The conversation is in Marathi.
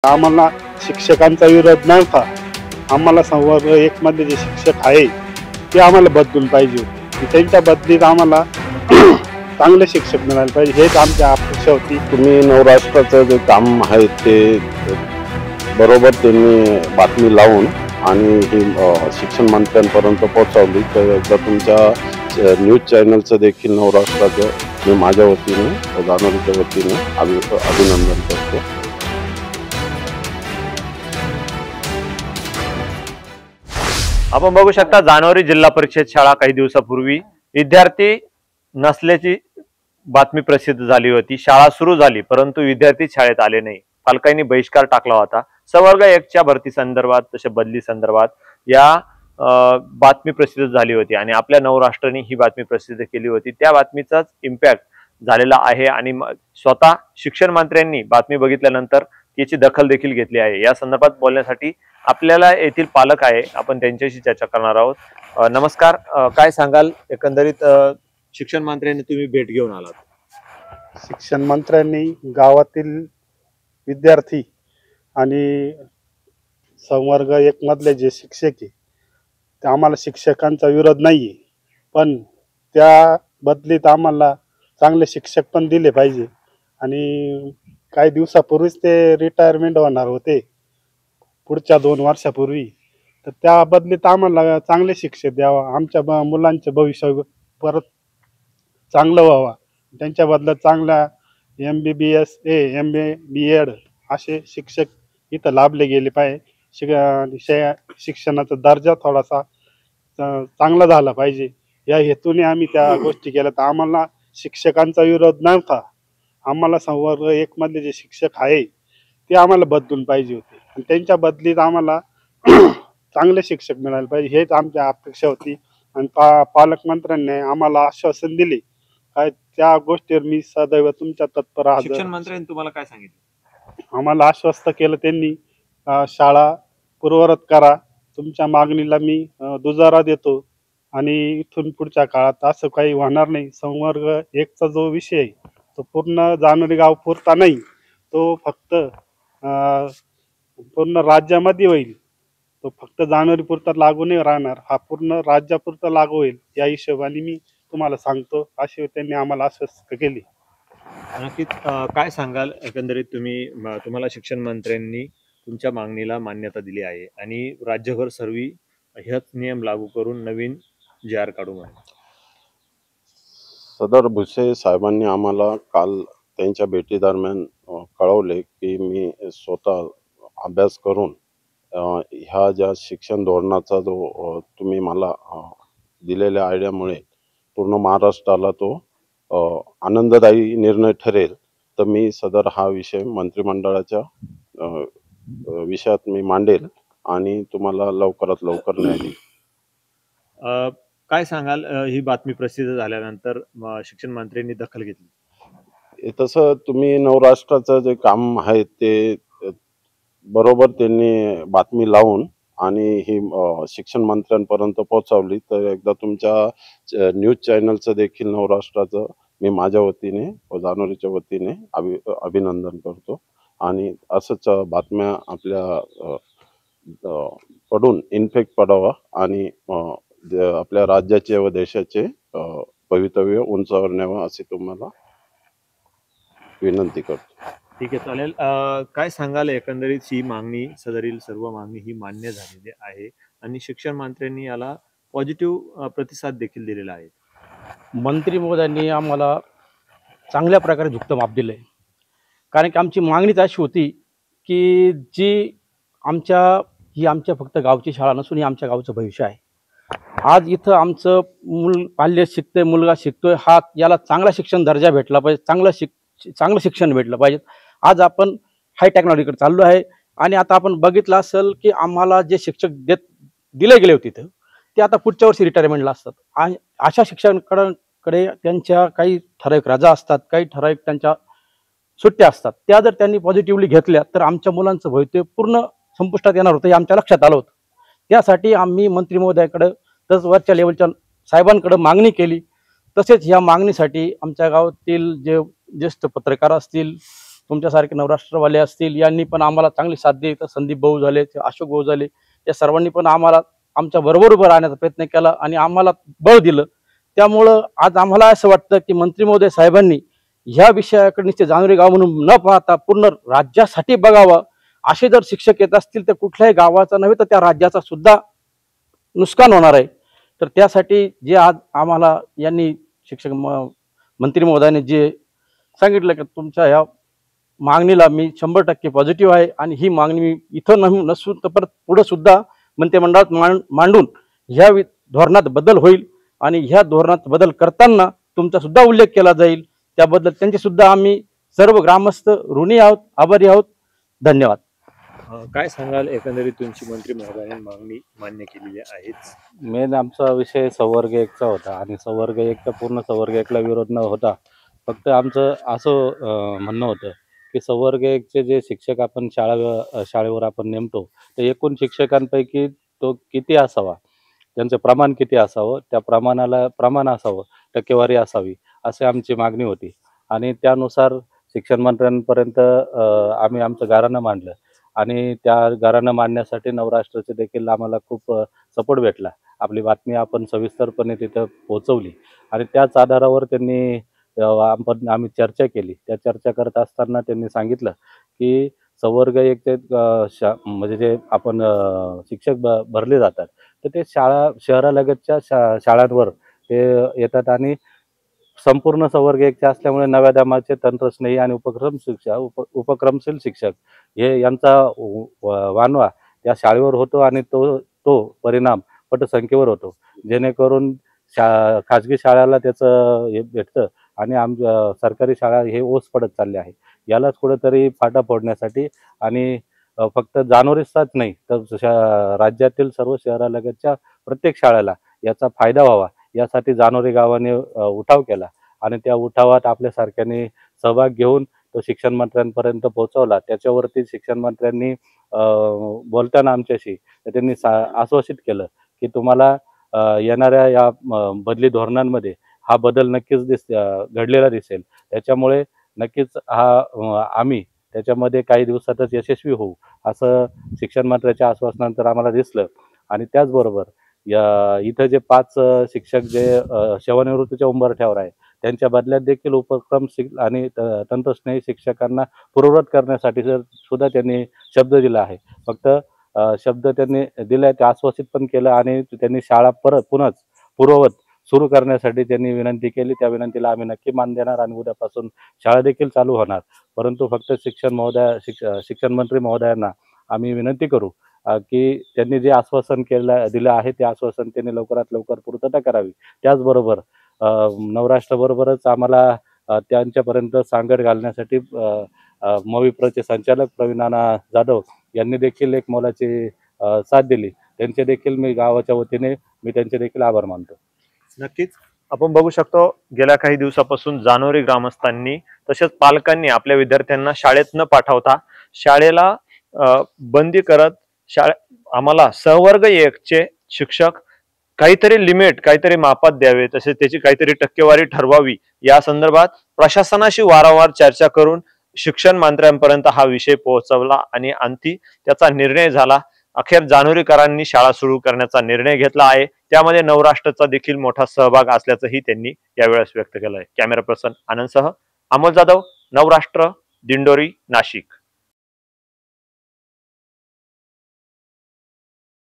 आम्हाला शिक्षकांचा विरोध नव्हता. आम्हाला संवर्ग एक मध्ये जे शिक्षक आहे ते आम्हाला बदलून पाहिजे होते. त्यांच्या बदलीत आम्हाला चांगले शिक्षक मिळाले पाहिजे हेच आमची अपेक्षा होती. तुम्ही नवराष्ट्राचं जे काम आहे ते बरोबर त्यांनी बातमी लावून आणि ही शिक्षण मंत्र्यांपर्यंत पोहोचवली. तर एकदा तुमच्या न्यूज चॅनलचं देखील नवराष्ट्राचं मी माझ्या वतीने जाणवलीच्या वतीने अभिनंदन करतो. आपण बघू शकता जानेवारी जिल्हा परिषद शाळा काही दिवसापूर्वी विद्यार्थी नसल्याची बातमी प्रसिद्ध झाली होती. शाळा सुरू झाली परंतु विद्यार्थी शाळेत आले नाही. पालकांनी बहिष्कार टाकला होता. संवर्ग 1च्या भरती संदर्भात तसे बदली संदर्भात या बातमी प्रसिद्ध झाली होती आणि आपल्या नवराष्ट्राने ही बातमी प्रसिद्ध केली होती. त्या बातमीचाच इम्पॅक्ट झालेला आहे आणि स्वतः शिक्षण मंत्र्यांनी बातमी बघितल्यानंतर याची दखल देखील घेतली आहे. या संदर्भात बोलण्यासाठी आपल्याला येथील पालक आहे, आपण त्यांच्याशी चर्चा करणार आहोत. नमस्कार, काय सांगाल एकंदरीत शिक्षण मंत्र्यांनी तुम्ही भेट घेऊन आलात? शिक्षण मंत्र्यांनी गावातील विद्यार्थी आणि संवर्ग 1 मधले जे शिक्षक आहे ते आम्हाला शिक्षकांचा विरोध नाहीये, पण त्या बदलीत आम्हाला चांगले शिक्षक पण दिले पाहिजे. आणि काही दिवसापूर्वीच ते रिटायरमेंट होणार होते पुढच्या 2 वर्षापूर्वी. तर त्या बदलीत आम्हाला चांगले शिक्षक द्यावा, आमच्या मुलांचे भविष्य परत चांगलं व्हावा. त्यांच्या बदल्यात चांगल्या MBBS MA BEd असे शिक्षक इथं लाभले गेले पाहिजे. शिक्षणाचा दर्जा थोडासा चांगला झाला पाहिजे या हेतूने आम्ही त्या गोष्टी केल्या. तर आम्हाला शिक्षकांचा विरोध नव्हता. आम्हाला संवर्ग 1 मधले जे शिक्षक आहे ते आम्हाला बदलून पाहिजे होते आणि त्यांच्या बदलीत आम्हाला चांगले शिक्षक मिळाले पाहिजे हेच आमची अपेक्षा होती. आणि पालकमंत्र्यांनी आम्हाला आश्वासन दिले काय त्या गोष्टीवर मी सदैव तुमच्या तत्पर आहे. शिक्षण मंत्र्यांनी तुम्हाला काय सांगितलं? आम्हाला आश्वस्त केलं त्यांनी, शाळा पूर्ववत करा, तुमच्या मागणीला मी दुजारा देतो आणि इथून पुढच्या काळात असं काही होणार नाही. संवर्ग 1चा जो विषय आहे तो पूर्ण जानेवारी गाव पुरता नाही, तो फक्त पूर्ण राज्यामध्ये होईल. तो फक्त जानेवारी पुरता लागू नाही राहणार, हा पूर्ण राज्यापुरता लागू होईल या हिशोबाने मी तुम्हाला सांगतो असे त्यांनी आम्हाला आश्वस्त केली. नक्कीच. काय सांगाल एकंदरीत तुम्हाला शिक्षण मंत्र्यांनी तुमच्या मागणीला मान्यता दिली आहे आणि राज्यभर सर्व हेच नियम लागू करून नवीन JR काढू म्हणे. सदर भुसे साहेबांनी आम्हाला काल त्यांच्या भेटीदरम्यान कळवले की मी स्वतः अभ्यास करून ह्या ज्या शिक्षण धोरणाचा जो तुम्ही मला दिलेल्या आयडियामुळे पूर्ण महाराष्ट्राला तो आनंददायी निर्णय ठरेल. तर मी सदर हा विषय मंत्रिमंडळाच्या विषयात मी मांडेल आणि तुम्हाला लवकरात लवकर न्याय देईल. काय सांगाल ही बातमी प्रसिद्ध झाल्यानंतर शिक्षण मंत्र्यांनी दखल घेतली? तसं तुम्ही नवराष्ट्राचं जे काम आहे ते बरोबर त्यांनी बातमी लावून आणि ही शिक्षण मंत्र्यांपर्यंत पोहोचवली. तर एकदा तुमच्या न्यूज चॅनलचं देखील नवराष्ट्राचं मी माझ्या वतीने व जाणवलीच्या वतीने अभिनंदन करतो. आणि असंच बातम्या आपल्या पडून इन्फेक्ट पडावा आणि आपल्या राज्याचे व देशाचे भवितव्य उंचावर न्यावं असे तुम्हाला विनंती करतो. ठीक आहे, चालेल. काय सांगाल एकंदरीत ही मागणी, सदरील सर्व मागणी ही मान्य झालेली आहे आणि शिक्षण मंत्र्यांनी याला पॉझिटिव्ह प्रतिसाद देखील दिलेला आहे. मंत्री महोदयांनी आम्हाला चांगल्या प्रकारे झुकतं माप दिलं आहे. कारण की आमची मागणीच अशी होती की ही आमच्या फक्त गावची शाळा नसून ही आमच्या गावचं भविष्य आहे. आज इथं आमचं पाल्य शिकतंय, मुलगा शिकतोय, याला चांगला शिक्षण दर्जा भेटला पाहिजे, चांगलं शिक्षण भेटलं पाहिजे. आज आपण हाय टेक्नॉलॉजीकडे चाललो आहे आणि आता आपण बघितलं असेल की आम्हाला जे शिक्षक दिले गेले होते तिथं ते आता पुढच्या वर्षी रिटायरमेंटला असतात. आणि अशा शिक्षकांकडे त्यांच्या काही ठराविक रजा असतात, काही ठराविक त्यांच्या सुट्ट्या असतात. त्या जर त्यांनी पॉझिटिव्हली घेतल्या तर आमच्या मुलांचं भवितव्य पूर्ण संपुष्टात येणार होतं हे आमच्या लक्षात आलं होतं. त्यासाठी आम्ही मंत्री महोदयाकडे तसंच वरच्या लेवलच्या साहेबांकडे मागणी केली. तसेच या मागणीसाठी आमच्या गावातील जे ज्येष्ठ पत्रकार असतील तुमच्यासारखे नवराष्ट्रवाले असतील यांनी पण आम्हाला चांगली साथ दिली. तर संदीप भाऊ झाले, अशोक भाऊ झाले, या सर्वांनी पण आम्हाला आमच्या बरोबर उभं राहण्याचा प्रयत्न केला आणि आम्हाला बळ दिलं. त्यामुळं आज आम्हाला असं वाटतं की मंत्री महोदय साहेबांनी ह्या विषयाकडे नुसते जानोरी गाव म्हणून न पाहता पूर्ण राज्यासाठी बघावं. असे जर शिक्षक येत असतील तर कुठल्याही गावाचा नव्हे तर त्या राज्याचा सुद्धा नुकसान होणार आहे. तर त्यासाठी जे आज आम्हाला यांनी शिक्षक मंत्री महोदयाने जे सांगितलं की तुमच्या ह्या मागणीला मी 100% पॉझिटिव्ह आहे आणि ही मागणी मी इथं नसून तर परत पुढे सुद्धा मंत्रिमंडळात मांडून ह्या धोरणात बदल होईल आणि ह्या धोरणात बदल करताना तुमचा सुद्धा उल्लेख केला जाईल. त्याबद्दल त्यांचे सुद्धा आम्ही सर्व ग्रामस्थ ऋणी आहोत, आभारी आहोत. धन्यवाद. काय सांगाल, एकंदरीत तुमची मंत्री महोदयाने मागणी मान्य केलेली आहेच. मेन आमचा विषय संवर्ग एकचा होता आणि संवर्ग एकचा पूर्ण संवर्ग एकला विरोध न होता फक्त आमचं असं म्हणणं होतं की संवर्ग एकचे जे शिक्षक आपण शाळेवर आपण नेमतो तर एकूण शिक्षकांपैकी तो किती असावा, त्यांचं प्रमाण किती असावं, त्या प्रमाण असावं, टक्केवारी असावी अशी आमची मागणी होती. आणि त्यानुसार शिक्षण मंत्र्यांपर्यंत आम्ही आमचं गाऱ्हाणं मांडलं आणि त्या गाऱ्हाणं मांडण्यासाठी नवराष्ट्राचे देखील आम्हाला खूप सपोर्ट भेटला. आपली बातमी आपण सविस्तरपणे तिथं पोहोचवली आणि त्याच आधारावर त्यांनी आम्ही चर्चा केली. त्या चर्चा करत असताना त्यांनी सांगितलं की संवर्ग एकचे म्हणजे जे आपण शिक्षक भरले जातात तर ते शहरालगतच्या शाळांवर ते येतात आणि संपूर्ण संवर्ग एकचे असल्यामुळे नव्या दमाचे तंत्रस्नेही आणि उपक्रमशील शिक्षक हे यांचा वानवा त्या शाळेवर होतो आणि तो परिणाम पटसंख्येवर होतो, जेणेकरून खाजगी शाळेला त्याचं हे भेटतं आणि सरकारी शाळा हे ओस पडत चालले आहे. यालाच कुठेतरी फाटा फोडण्यासाठी आणि फक्त जानोरीचाच नाही तर राज्यातील सर्व शहरालगतच्या प्रत्येक शाळेला याचा फायदा व्हावा यासाठी जानोरी गावाने उठाव केला आणि त्या उठावात आपल्यासारख्यांनी सहभाग घेऊन तो शिक्षण मंत्र्यांपर्यंत पोहोचवला. त्याच्यावरती शिक्षण मंत्र्यांनी बोलताना आमच्याशी त्यांनी आश्वासित केलं की तुम्हाला येणाऱ्या या बदली धोरणांमध्ये हा बदल नक्कीच घडलेला दिसेल. त्याच्यामुळे नक्कीच आम्ही त्याच्यामध्ये काही दिवसातच यशस्वी होऊ असं शिक्षण मंत्र्याच्या आश्वासनानंतर आम्हाला दिसलं. आणि त्याचबरोबर इथं जे 5 शिक्षक जे सेवानिवृत्तीच्या उंबरठ्यावर आहे त्यांच्या बदल्यात देखील उपक्रमशील आणि तंत्रस्नेही शिक्षकांना पूर्ववत करण्यासाठी सुद्धा त्यांनी शब्द दिला आहे. फक्त शब्द त्यांनी दिलाय ते आश्वासित पण केलं आणि त्यांनी शाळा पुन्हा पूर्ववत सुरू करण्यासाठी त्यांनी विनंती केली. त्या विनंतीला आम्ही नक्की मान देणार आणि उद्यापासून शाळा देखील चालू होणार. परंतु फक्त शिक्षण मंत्री महोदयांना आम्ही विनंती करू की त्यांनी जे आश्वासन दिलं आहे ते आश्वासन त्यांनी लवकरात लवकर पूर्तता करावी. त्याचबरोबर नवराष्ट्राबरोबरच आम्हाला त्यांच्यापर्यंत सांगड घालण्यासाठी मविप्रचे संचालक प्रवीणाना जाधव यांनी देखील एक मोलाची साथ दिली. त्यांचे देखील मी गावाच्या वतीने त्यांचे देखील आभार मानतो. नक्कीच आपण बघू शकतो गेल्या काही दिवसापासून जानोरी ग्रामस्थांनी तसेच पालकांनी आपल्या विद्यार्थ्यांना शाळेत न पाठवता शाळेला बंदी करत आम्हाला संवर्ग एकचे शिक्षक काहीतरी लिमिट काहीतरी मापात द्यावे, तसेच त्याची काहीतरी टक्केवारी ठरवावी या संदर्भात प्रशासनाशी वारंवार चर्चा करून शिक्षण मंत्र्यांपर्यंत हा विषय पोहोचवला आणि अंती त्याचा निर्णय झाला. अखेर जानोरीकरांनी शाळा सुरू करण्याचा निर्णय घेतला आहे. त्यामध्ये नवराष्ट्राचा देखील मोठा सहभाग असल्याचंही त्यांनी यावेळेस व्यक्त केलं आहे. कॅमेरा पर्सन आनंदसह अमोल जाधव, नवराष्ट्र, दिंडोरी, नाशिक.